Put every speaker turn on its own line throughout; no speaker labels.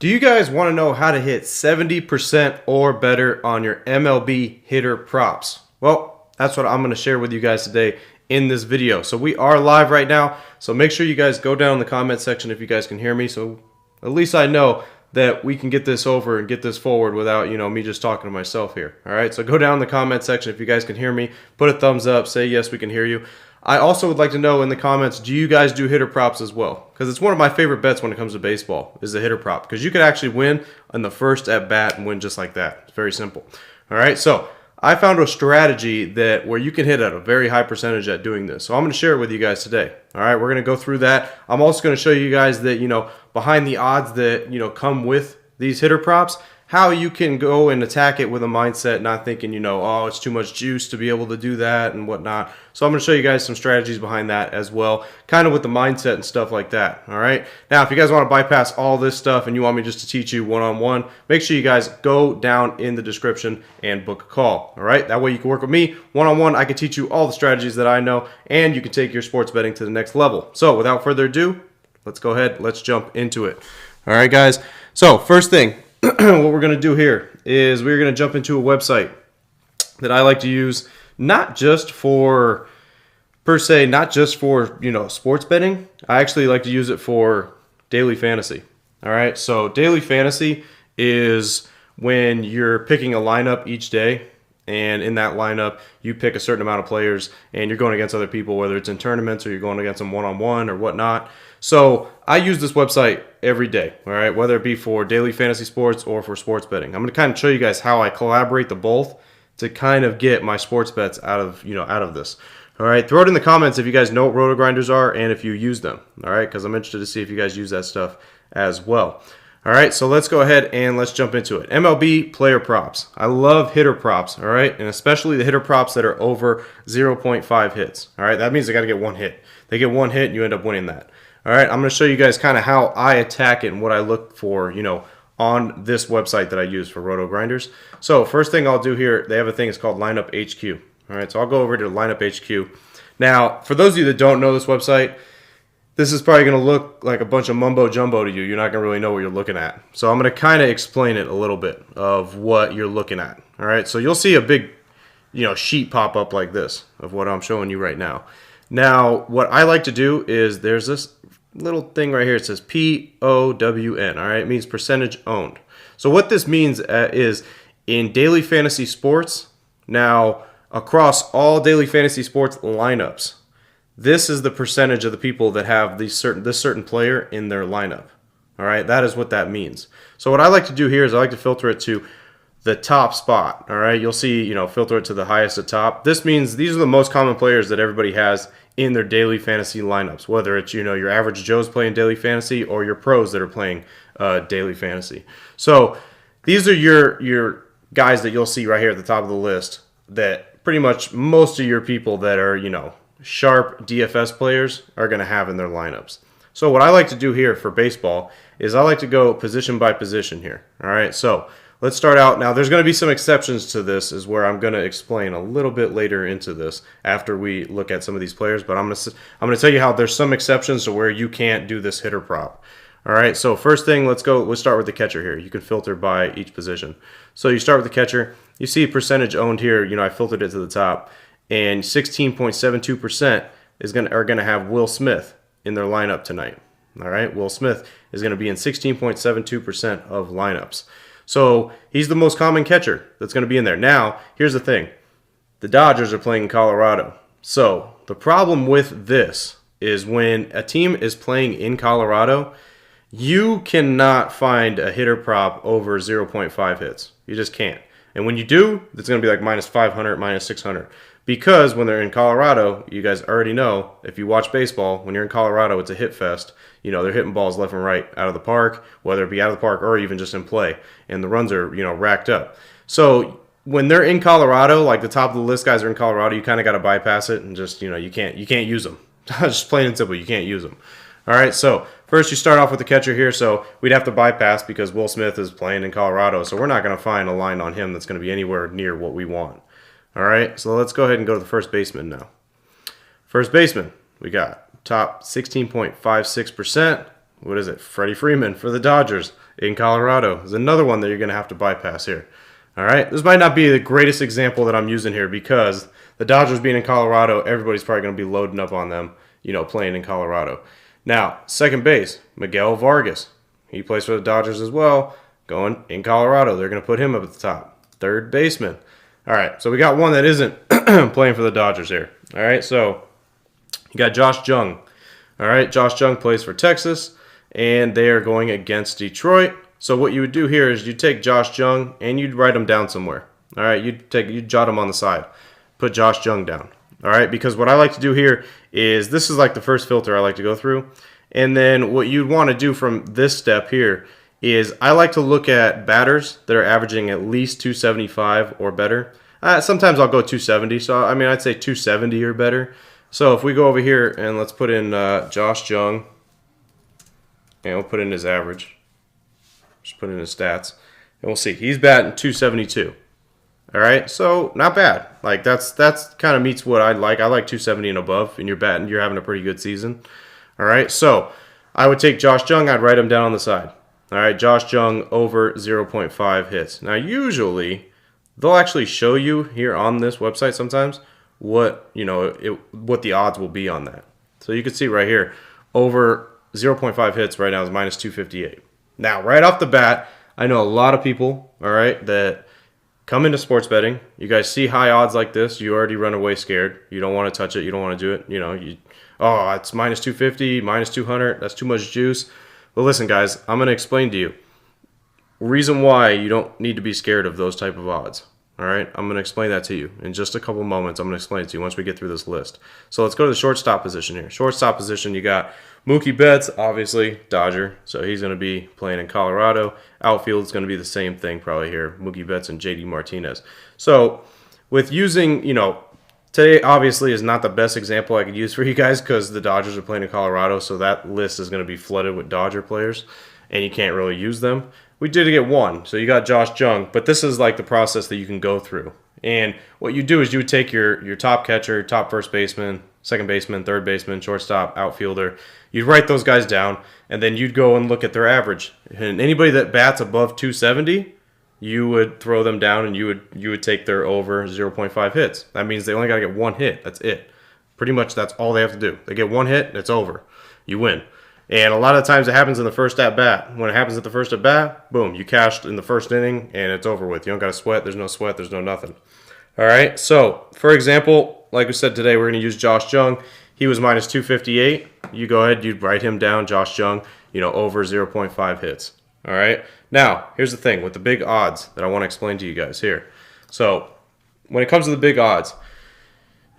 Do you guys want to know how to hit 70% or better on your MLB hitter props? Well, that's what I'm going to share with you guys today in this video. So we are live right now, so make sure you guys go down in the comment section if you guys can hear me, so at least I know that we can get this over and get this forward without, me just talking to myself here. All right, so go down in the comment section if you guys can hear me. Put a thumbs up, say yes, we can hear you. I also would like to know in the comments, do you guys do hitter props as well? Because it's one of my favorite bets when it comes to baseball, is the hitter prop. Because you could actually win on the first at bat and win just like that. It's very simple. All right, so I found a strategy that where you can hit at a very high percentage at doing this. So I'm going to share it with you guys today. All right, we're going to go through that. I'm also going to show you guys that, behind the odds that, come with these hitter props, how you can go and attack it with a mindset, not thinking, oh, it's too much juice to be able to do that and whatnot. So I'm going to show you guys some strategies behind that as well, kind of with the mindset and stuff like that. All right. Now, if you guys want to bypass all this stuff and you want me just to teach you one-on-one, make sure you guys go down in the description and book a call. All right. That way you can work with me one-on-one. I can teach you all the strategies that I know, and you can take your sports betting to the next level. So without further ado, let's go ahead. Let's jump into it. All right, guys. So first thing, what we're going to do here is we're going to jump into a website that I like to use, not just for sports betting. I actually like to use it for daily fantasy. All right, so daily fantasy is when you're picking a lineup each day, and in that lineup you pick a certain amount of players and you're going against other people, whether it's in tournaments or you're going against them one-on-one or whatnot. So I use this website every day, all right, whether it be for daily fantasy sports or for sports betting. I'm going to kind of show you guys how I collaborate the both to kind of get my sports bets out of this. All right, throw it in the comments if you guys know what roto grinders are and if you use them, all right, because I'm interested to see if you guys use that stuff as well. All right, so let's go ahead and let's jump into it. MLB player props. I love hitter props, all right, and especially the hitter props that are over 0.5 hits. All right, that means they got to get one hit. They get one hit and you end up winning that. All right, I'm going to show you guys kind of how I attack it and what I look for, on this website that I use for roto grinders. So first thing I'll do here, they have a thing, it's called Lineup HQ. All right, so I'll go over to Lineup HQ. Now, for those of you that don't know this website, this is probably going to look like a bunch of mumbo jumbo to you. You're not going to really know what you're looking at. So I'm going to kind of explain it a little bit of what you're looking at. All right, so you'll see a big, sheet pop up like this of what I'm showing you right now. Now, what I like to do is there's this little thing right here. It says POWN. All right, it means percentage owned. So what this means is in daily fantasy sports, now across all daily fantasy sports lineups, this is the percentage of the people that have this certain player in their lineup. All right, that is what that means. So what I like to do here is I like to filter it to the top spot. All right, you'll see, filter it to the highest at top. This means these are the most common players that everybody has in their daily fantasy lineups, whether it's, your average Joe's playing daily fantasy or your pros that are playing daily fantasy. So these are your guys that you'll see right here at the top of the list that pretty much most of your people that are, sharp DFS players are going to have in their lineups. So what I like to do here for baseball is I like to go position by position here. All right, so let's start out. Now, there's going to be some exceptions to this, is where I'm going to explain a little bit later into this after we look at some of these players. But I'm going to tell you how there's some exceptions to where you can't do this hitter prop. All right, so first thing, let's start with the catcher here. You can filter by each position. So you start with the catcher. You see percentage owned here. I filtered it to the top, and 16.72% are going to have Will Smith in their lineup tonight. All right, Will Smith is going to be in 16.72% of lineups. So he's the most common catcher that's going to be in there. Now, here's the thing. The Dodgers are playing in Colorado. So the problem with this is when a team is playing in Colorado, you cannot find a hitter prop over 0.5 hits. You just can't. And when you do, it's going to be like minus 500, minus 600. Because when they're in Colorado, you guys already know, if you watch baseball, when you're in Colorado, it's a hit fest. They're hitting balls left and right out of the park, whether it be out of the park or even just in play. And the runs are, racked up. So when they're in Colorado, like the top of the list guys are in Colorado, you kind of got to bypass it and just, you can't use them. Just plain and simple, you can't use them. All right, so first you start off with the catcher here. So we'd have to bypass because Will Smith is playing in Colorado. So we're not going to find a line on him that's going to be anywhere near what we want. All right, so let's go ahead and go to the first baseman now. First baseman, we got top 16.56%, what is it? Freddie Freeman for the Dodgers in Colorado is another one that you're going to have to bypass here. All right, this might not be the greatest example that I'm using here because the Dodgers being in Colorado, everybody's probably going to be loading up on them, playing in Colorado. Now, second base, Miguel Vargas. He plays for the Dodgers as well, going in Colorado. They're going to put him up at the top. Third baseman. All right, so we got one that isn't playing for the Dodgers here. All right, so you got Josh Jung. All right, Josh Jung plays for Texas, and they are going against Detroit. So what you would do here is you take Josh Jung and you'd write him down somewhere. All right, you'd jot him on the side. Put Josh Jung down. All right, because what I like to do here is this is like the first filter I like to go through. And then what you'd want to do from this step here is I like to look at batters that are averaging at least 275 or better. Sometimes I'll go 270. So, I mean, I'd say 270 or better. So if we go over here and let's put in Josh Jung, and we'll put in his average. Just put in his stats, and we'll see. He's batting 272. All right, so not bad. Like that's kind of meets what I like. I like 270 and above, and you're having a pretty good season. All right, so I would take Josh Jung. I'd write him down on the side. All right, Josh Jung over 0.5 hits. Now usually they'll actually show you here on this website sometimes what what the odds will be on that. So you can see right here over 0.5 hits right now is minus 258. Now, right off the bat, I know a lot of people, all right, that come into sports betting. You guys see high odds like this, you already run away scared. You don't want to touch it. You don't want to do it. It's minus 250, minus 200. That's too much juice. But listen, guys, I'm going to explain to you reason why you don't need to be scared of those type of odds. All right, I'm going to explain that to you in just a couple moments. I'm going to explain it to you once we get through this list. So let's go to the shortstop position here. Shortstop position, you got Mookie Betts, obviously, Dodger. So he's going to be playing in Colorado. Outfield is going to be the same thing probably here. Mookie Betts and JD Martinez. So with using, today obviously is not the best example I could use for you guys because the Dodgers are playing in Colorado. So that list is going to be flooded with Dodger players and you can't really use them. We did get one. So you got Josh Jung, but this is like the process that you can go through. And what you do is you would take your top catcher, top first baseman, second baseman, third baseman, shortstop, outfielder. You'd write those guys down, and then you'd go and look at their average. And anybody that bats above 270, you would throw them down, and you would take their over 0.5 hits. That means they only got to get one hit. That's it. Pretty much that's all they have to do. They get one hit, and it's over. You win. And a lot of times it happens in the first at-bat. When it happens at the first at-bat, boom, you cashed in the first inning, and it's over with. You don't got to sweat. There's no sweat. There's no nothing. All right, so for example, like we said today, we're going to use Josh Jung. He was minus 258. You go ahead, you'd write him down, Josh Jung, over 0.5 hits. All right, now here's the thing with the big odds that I want to explain to you guys here. So when it comes to the big odds,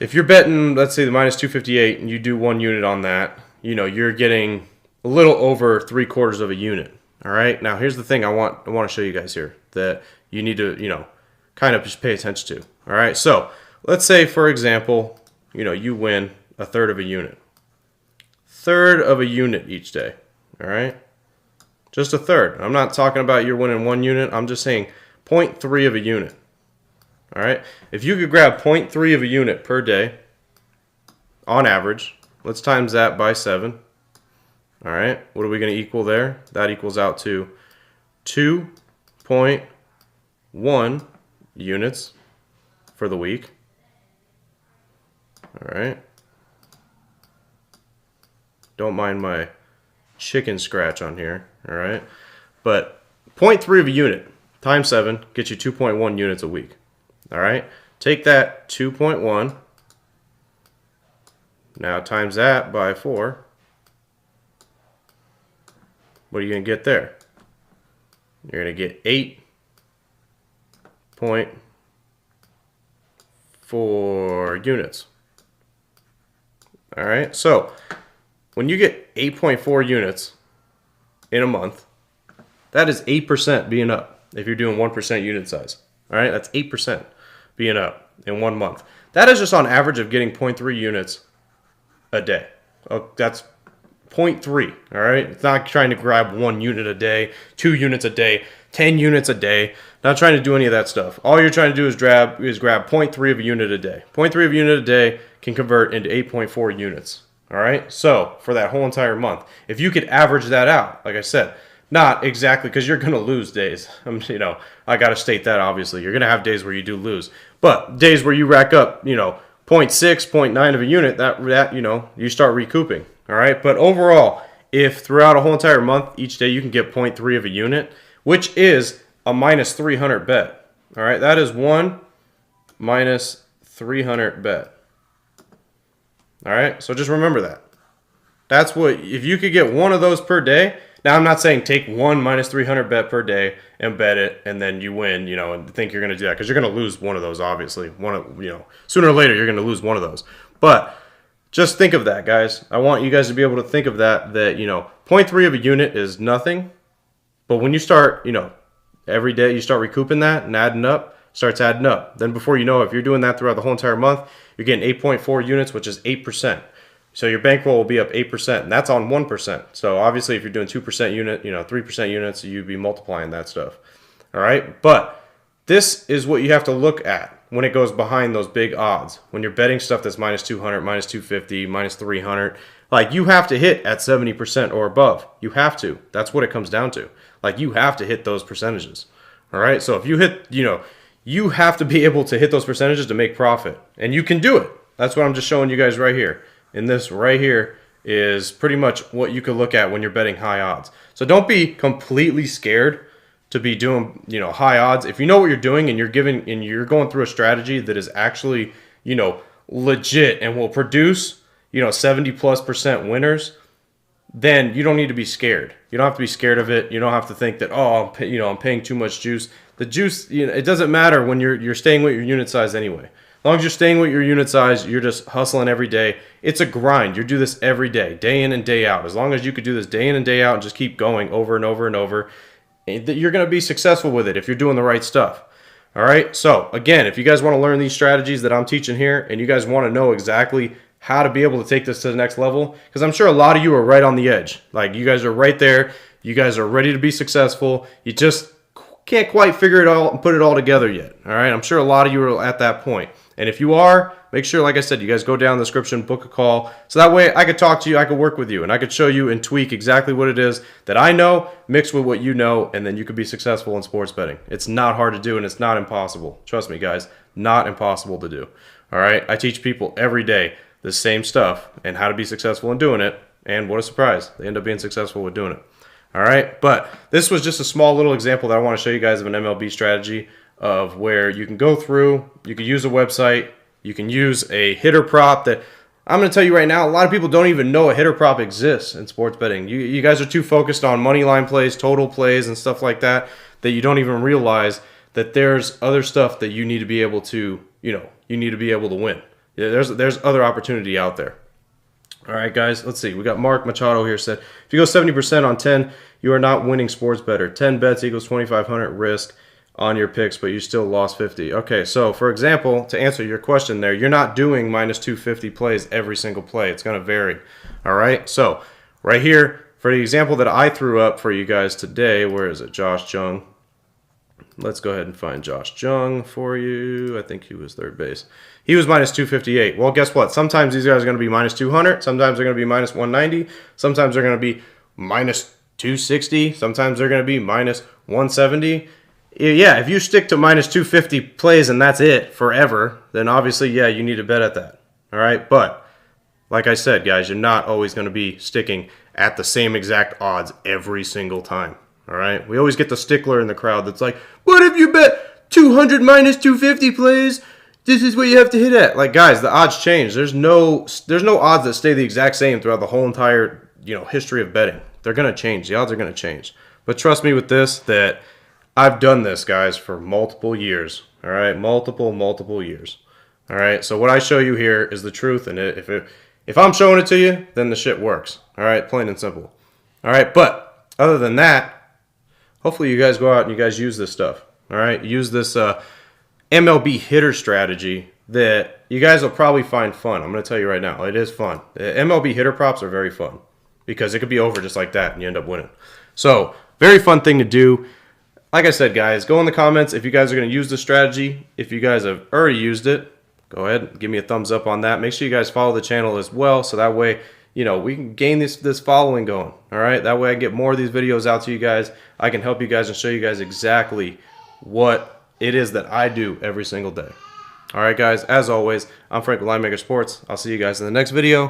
if you're betting, let's say the minus 258, and you do 1 unit on that, you're getting a little over 3/4 of a unit. All right, now here's the thing I want to show you guys here that you need to, kind of just pay attention to. All right, so let's say, for example, you win 1/3 of a unit. 1/3 of a unit each day, all right? Just 1/3. I'm not talking about you're winning 1 unit. I'm just saying 0.3 of a unit, all right? If you could grab 0.3 of a unit per day on average, let's times that by 7, all right? What are we going to equal there? That equals out to 2.1 units for the week. All right. Don't mind my chicken scratch on here. All right. But 0.3 of a unit times 7 gets you 2.1 units a week. All right. Take that 2.1. Now times that by 4. What are you going to get there? You're going to get 8.4 units. All right, so when you get 8.4 units in a month, that is 8% being up if you're doing 1% unit size. All right, that's 8% being up in 1 month. That is just on average of getting 0.3 units a day. Oh, that's 0.3, all right? It's not trying to grab 1 unit a day, 2 units a day, 10 units a day. Not trying to do any of that stuff. All you're trying to do is grab 0.3 of a unit a day. 0.3 of a unit a day can convert into 8.4 units, All right. So for that whole entire month, if you could average that out, like I said, not exactly because you're going to lose days. I got to state that obviously. You're going to have days where you do lose, but days where you rack up, zero point 0.6, 0.9 of a unit, that you start recouping. All right. But overall, if throughout a whole entire month, each day you can get 0.3 of a unit, which is a minus 300 bet. All right. That is one minus 300 bet. All right. So just remember that. That's what, if you could get one of those per day. Now, I'm not saying take one minus 300 bet per day and bet it, and then you win, and think you're going to do that, because you're going to lose one of those, obviously. Sooner or later, you're going to lose one of those. But just think of that, guys. I want you guys to be able to think of that 0.3 of a unit is nothing. But when you start, every day you start recouping that and adding up, starts adding up. Then before you know, if you're doing that throughout the whole entire month, you're getting 8.4 units, which is 8%. So your bankroll will be up 8%, and that's on 1%. So obviously, if you're doing 2% unit, 3% units, you'd be multiplying that stuff. All right, but this is what you have to look at when it goes behind those big odds. When you're betting stuff that's minus 200, minus 250, minus 300, like you have to hit at 70% or above. You have to. That's what it comes down to. Like you have to hit those percentages. All right, so if you hit, you have to be able to hit those percentages to make profit, and you can do it. That's what I'm just showing you guys right here. And this right here is pretty much what you could look at when you're betting high odds. So don't be completely scared to be doing, high odds. If you know what you're doing and you're going through a strategy that is actually, legit and will produce, 70+% winners, then you don't need to be scared. You don't have to be scared of it. You don't have to think that, I'm paying too much juice. The juice, it doesn't matter when you're staying with your unit size anyway. As long as you're staying with your unit size, you're just hustling every day. It's a grind. You do this every day in and day out. As long as you could do this day in and day out and just keep going over and over and over, you're going to be successful with it if you're doing the right stuff. All right? So, again, if you guys want to learn these strategies that I'm teaching here and you guys want to know exactly how to be able to take this to the next level, because I'm sure a lot of you are right on the edge. Like, you guys are right there. You guys are ready to be successful. You just can't quite figure it all and put it all together yet. All right? I'm sure a lot of you are at that point. And if you are, make sure, like I said, you guys go down in the description, book a call. So that way I could talk to you, I could work with you, and I could show you and tweak exactly what it is that I know, mixed with what you know, and then you could be successful in sports betting. It's not hard to do, and it's not impossible. Trust me, guys, not impossible to do. All right? I teach people every day the same stuff and how to be successful in doing it, and what a surprise. They end up being successful with doing it. All right? But this was just a small little example that I want to show you guys of an MLB strategy of where you can go through, you can use a website, you can use a hitter prop that I'm going to tell you right now, a lot of people don't even know a hitter prop exists in sports betting. You guys are too focused on money line plays, total plays, and stuff like that, that you don't even realize that there's other stuff that you need to be able to, you need to be able to win. Yeah, there's other opportunity out there. All right, guys, let's see. We got Mark Machado here said, if you go 70% on 10, you are not winning sports better. 10 bets equals 2,500 risk on your picks, but you still lost 50. Okay, so for example, to answer your question there, you're not doing minus 250 plays every single play. It's going to vary. All right, so right here, for the example that I threw up for you guys today, where is it? Josh Jung. Let's go ahead and find Josh Jung for you. I think he was third base. He was minus 258. Well, guess what? Sometimes these guys are going to be minus 200. Sometimes they're going to be minus 190. Sometimes they're going to be minus 260. Sometimes they're going to be minus 170. Yeah, if you stick to minus 250 plays and that's it forever, then obviously, yeah, you need to bet at that. All right, but like I said, guys, you're not always going to be sticking at the same exact odds every single time. All right, we always get the stickler in the crowd that's like, what if you bet 200 minus 250 plays? This is what you have to hit at. Like, guys, the odds change. There's no odds that stay the exact same throughout the whole entire history of betting. They're going to change. The odds are going to change. But trust me with this, that I've done this, guys, for multiple years. All right, multiple years. All right, so what I show you here is the truth, and if I'm showing it to you, then the shit works. All right, plain and simple. All right, but other than that, hopefully you guys go out and you guys use this stuff. All right, use this MLB hitter strategy that you guys will probably find fun. I'm going to tell you right now, it is fun. MLB hitter props are very fun because it could be over just like that and you end up winning. So, very fun thing to do. Like I said, guys, go in the comments if you guys are going to use this strategy. If you guys have already used it, go ahead and give me a thumbs up on that. Make sure you guys follow the channel as well, so that way you know, we can gain this following going. All right, that way I get more of these videos out to you guys. I can help you guys and show you guys exactly what it is that I do every single day. All right, guys, as always, I'm Frank with Linemaker Sports. I'll see you guys in the next video.